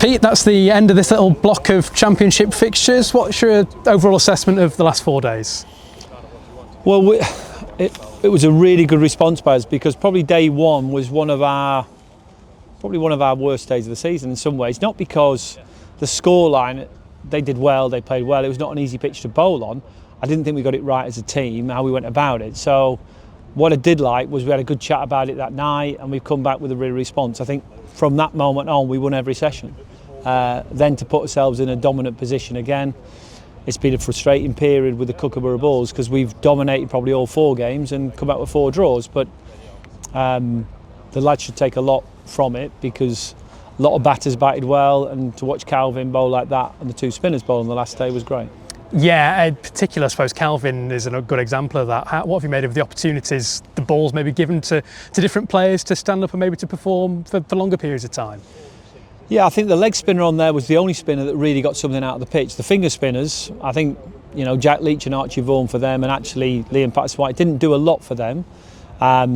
Pete, that's the end of this little block of championship fixtures. What's your overall assessment of the last 4 days? Well, it was a really good response by us, because probably day one was one of our worst days of the season in some ways. Not because the scoreline, they did well, they played well. It was not an easy pitch to bowl on. I didn't think we got it right as a team, how we went about it. So what I did like was we had a good chat about it that night, and we've come back with a real response. I think from that moment on, we won every session. Then to put ourselves in a dominant position again, it's been a frustrating period with the Kookaburra balls, because we've dominated probably all 4 games and come out with 4 draws. But the lads should take a lot from it, because a lot of batters batted well, and to watch Calvin bowl like that and the 2 spinners bowl on the last day was great. Yeah, in particular, I suppose Calvin is a good example of that. What have you made of the opportunities the balls maybe given to different players to stand up and maybe to perform for longer periods of time? Yeah, I think the leg spinner on there was the only spinner that really got something out of the pitch. The finger spinners, I think, Jack Leach and Archie Vaughan for them, and actually Liam Patterson-White didn't do a lot for them. I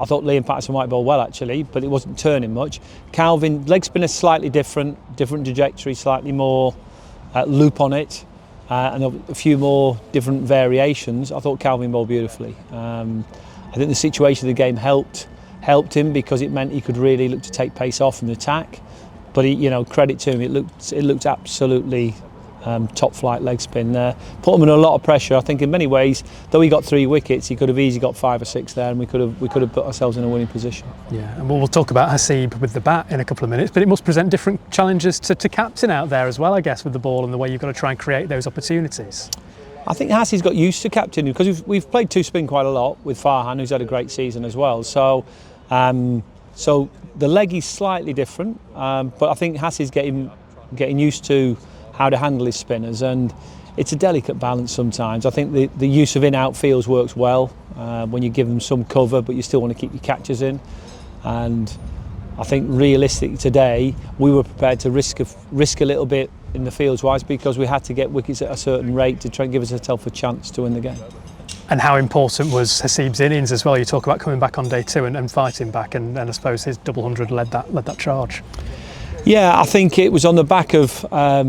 thought Liam Patterson-White bowled well actually, but it wasn't turning much. Calvin, leg spinner slightly different trajectory, slightly more loop on it, and a few more different variations. I thought Calvin bowled beautifully. I think the situation of the game helped him, because it meant he could really look to take pace off and attack. But credit to him, it looked absolutely top flight leg spin there. Put him in a lot of pressure. I think in many ways, though he got 3 wickets, he could have easily got 5 or 6 there, and we could have put ourselves in a winning position. Yeah, and we'll talk about Haseeb with the bat in a couple of minutes, but it must present different challenges to captain out there as well, I guess, with the ball and the way you've got to try and create those opportunities. I think Haseeb's got used to captaining, because we've played 2 spin quite a lot with Farhan, who's had a great season as well. So the leg is slightly different, but I think Haseeb's getting used to how to handle his spinners, and it's a delicate balance sometimes. I think the use of in-out fields works well when you give them some cover, but you still want to keep your catches in. And I think realistically today, we were prepared to risk a little bit in the fields wise, because we had to get wickets at a certain rate to try and give ourselves a chance to win the game. And how important was Haseeb's innings as well? You talk about coming back on day 2 and fighting back, and I suppose his double 100 led that charge. Yeah, I think it was on the back of. I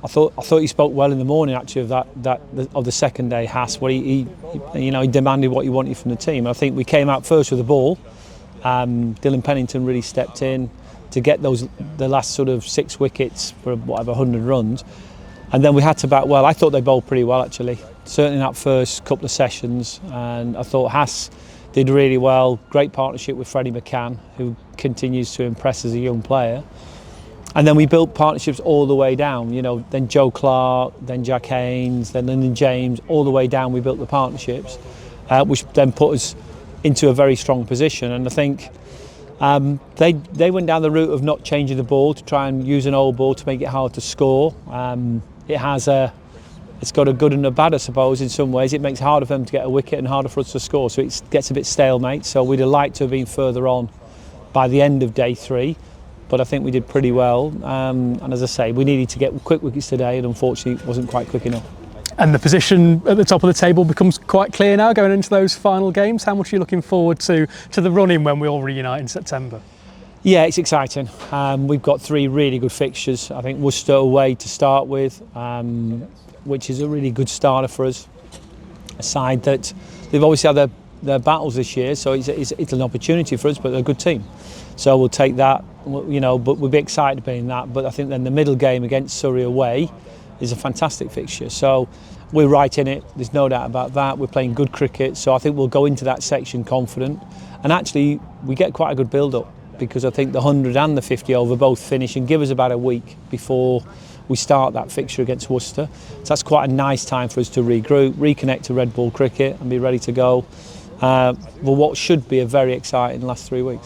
thought he spoke well in the morning actually of the second day Haas, where he demanded what he wanted from the team. I think we came out first with the ball. Dylan Pennington really stepped in to get the last sort of 6 wickets for whatever 100 runs. And then we had to bat well. I thought they bowled pretty well actually, certainly in that first couple of sessions. And I thought Haas did really well. Great partnership with Freddie McCann, who continues to impress as a young player. And then we built partnerships all the way down. Then Joe Clark, then Jack Haynes, then Lyndon James. All the way down, we built the partnerships, which then put us into a very strong position. And I think they went down the route of not changing the ball to try and use an old ball to make it hard to score. It's got a good and a bad, I suppose, in some ways. It makes it harder for them to get a wicket and harder for us to score, so it gets a bit stalemate. So we'd have liked to have been further on by the end of day 3, but I think we did pretty well. And as I say, we needed to get quick wickets today, and unfortunately it wasn't quite quick enough. And the position at the top of the table becomes quite clear now going into those final games. How much are you looking forward to the run-in when we all reunite in September? Yeah, it's exciting. We've got 3 really good fixtures. I think Worcester away to start with, which is a really good starter for us. A side that they've obviously had their battles this year, so it's an opportunity for us, but they're a good team. So we'll take that, but we'll be excited being that. But I think then the middle game against Surrey away is a fantastic fixture. So we're right in it, there's no doubt about that. We're playing good cricket, so I think we'll go into that section confident. And actually, we get quite a good build-up, because I think the 100 and the 50 over both finish and give us about a week before we start that fixture against Worcester. So that's quite a nice time for us to regroup, reconnect to red ball cricket and be ready to go for what should be a very exciting last 3 weeks.